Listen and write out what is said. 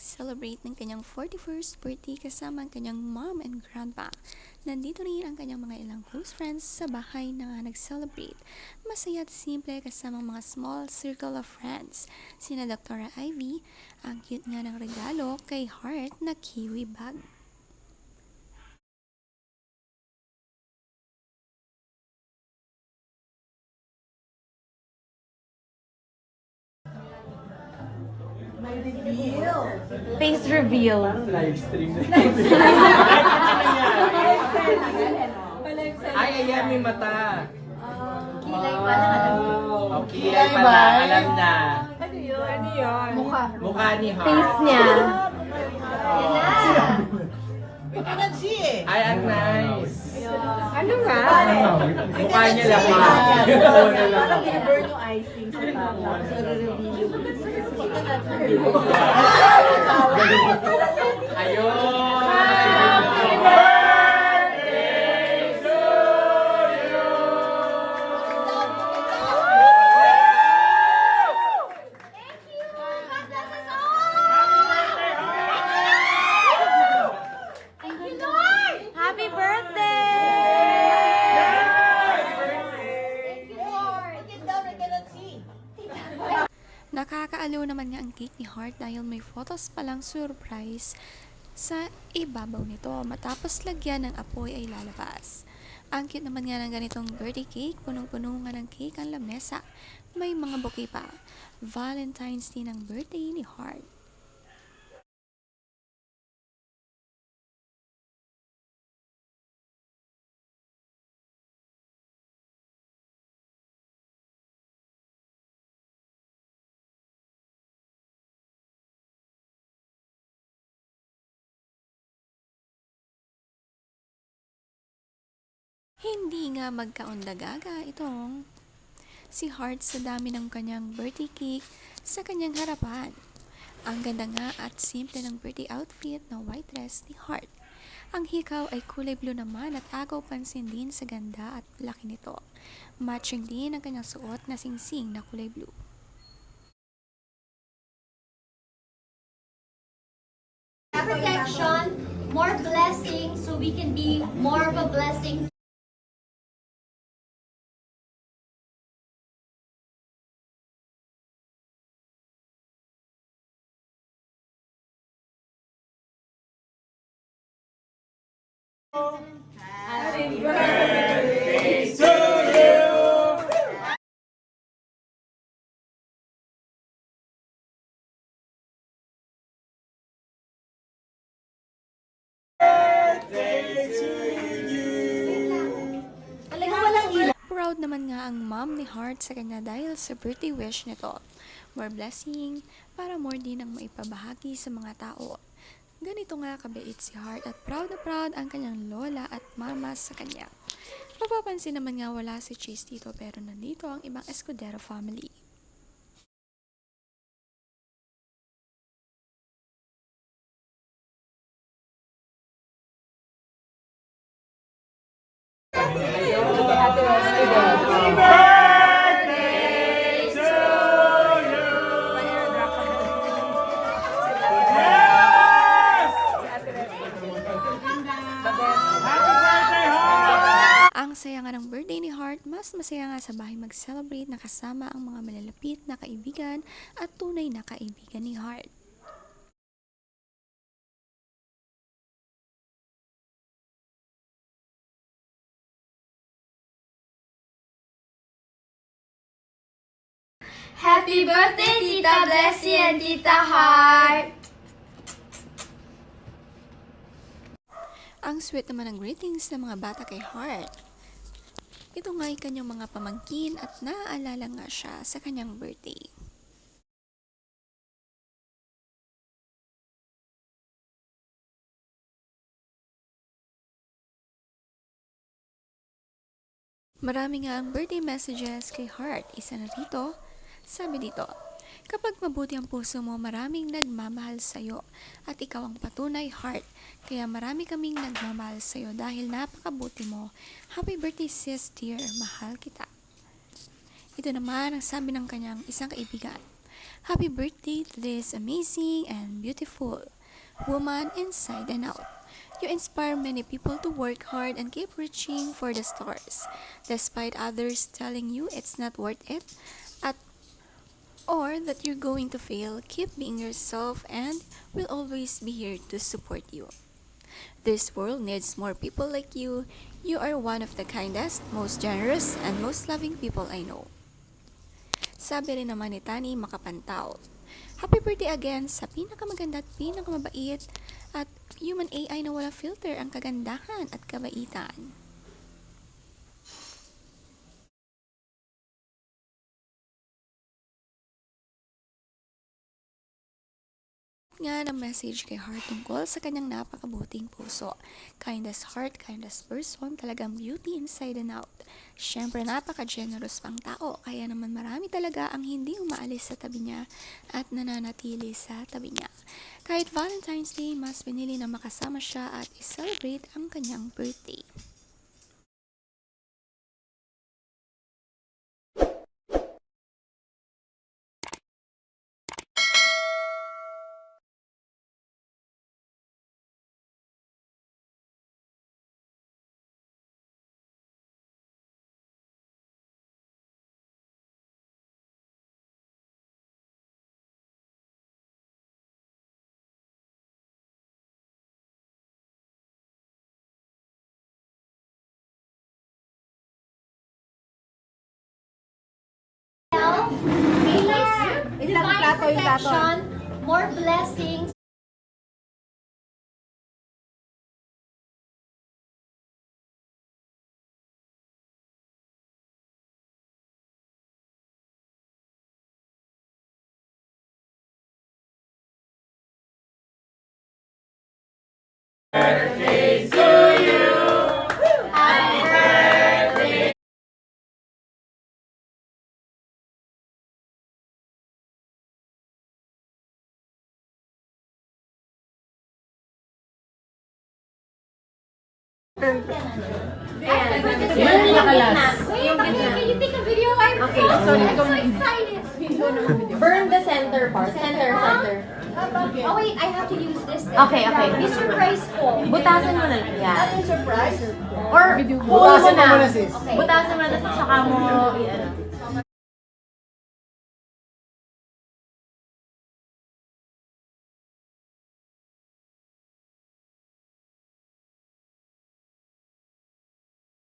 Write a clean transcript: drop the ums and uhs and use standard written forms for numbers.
mag-celebrate ng kanyang 41st birthday kasama ang kanyang mom and grandpa. Nandito rin ang kanyang mga ilang close friends sa bahay na nag-celebrate. Masaya at simple kasama mga small circle of friends. Sina Dr. Ivy, ang cute nga ng regalo kay Heart na kiwi bag. May reveal. Face reveal. Live stream na. Live Ay, ayan, may mata. Kilay pa lang alam niyo. Oh, kilay pala, alam na. Ano yun? Ano yun? Mukha. Mukha ni Heart. Face niya. Ay, ang nice. Ano nga? Mukha niya lang. Mukha niya lang. Parang i-burn yung icing sa tama. Sa reveal. Ayun. Happy birthday! Nakakaaliw naman nga ang cake ni Heart dahil may photos palang surprise sa ibabaw nito. Matapos lagyan ng apoy ay lalabas. Ang cute naman nga ng ganitong birthday cake, punong-puno nga ng cake ang lamesa. May mga bouquet pa. Valentine's Day ng birthday ni Heart. Hindi nga magkaundagaga itong si Heart sa dami ng kanyang birthday cake sa kanyang harapan. Ang ganda nga at simple ng birthday outfit na white dress ni Heart. Ang hikaw ay kulay blue naman at agaw pansin din sa ganda at laki nito. Matching din ang kanyang suot na singsing na kulay blue. Protection, more blessings, so we can be more of a blessing. Proud naman nga ang mom ni Heart sa kanya dahil sa birthday wish nito. More blessing para more din ang maipabahagi sa mga tao. Ganito nga kabait si Heart at proud na proud ang kanyang lola at mama sa kanya. Mapapansin naman nga wala si Chase dito pero nandito ang ibang Escudero family. Ang saya nga ng birthday ni Heart, mas masaya nga sa bahay mag-celebrate na kasama ang mga malalapit na kaibigan at tunay na kaibigan ni Heart. Happy birthday, Tita Blessy and Tita Heart! Ang sweet naman ng greetings ng mga bata kay Heart. Ito nga ay kanyang mga pamangkin at naaalala nga siya sa kanyang birthday. Marami nga ang birthday messages kay Heart. Isa na rito, sabi dito, kapag mabuti ang puso mo, maraming nagmamahal sa'yo at ikaw ang patunay, Heart. Kaya marami kaming nagmamahal sa'yo dahil napakabuti mo. Happy birthday sis dear, mahal kita. Ito naman ang sabi ng kanyang isang kaibigan. Happy birthday to this amazing and beautiful woman inside and out. You inspire many people to work hard and keep reaching for the stars, despite others telling you it's not worth it at or that you're going to fail. Keep being yourself and we'll always be here to support you. This world needs more people like you. You are one of the kindest, most generous, and most loving people I know. Sabi rin naman ni Tani Makapantaw. Happy birthday again sa pinakamaganda at pinakamabait at human AI na wala filter ang kagandahan at kabaitan. Nga ng message kay Heart tungkol sa kanyang napakabuting puso. Kindest heart, kindest person, talagang beauty inside and out. Siyempre napaka-generous pang tao, kaya naman marami talaga ang hindi umaalis sa tabi niya at nananatili sa tabi niya. Kahit Valentine's Day, mas pinili na makasama siya at i-celebrate ang kanyang birthday. Divine protection, more blessings. Can you take a video? I'm so excited. Burn the center part. Center. Oh wait, I have to use this. Okay. Be surprise po. Butasan mo na lang. Yeah. Surprise. Or, Butasan mo muna, sis. Butasan mo na, tapos saka mo, i-ano.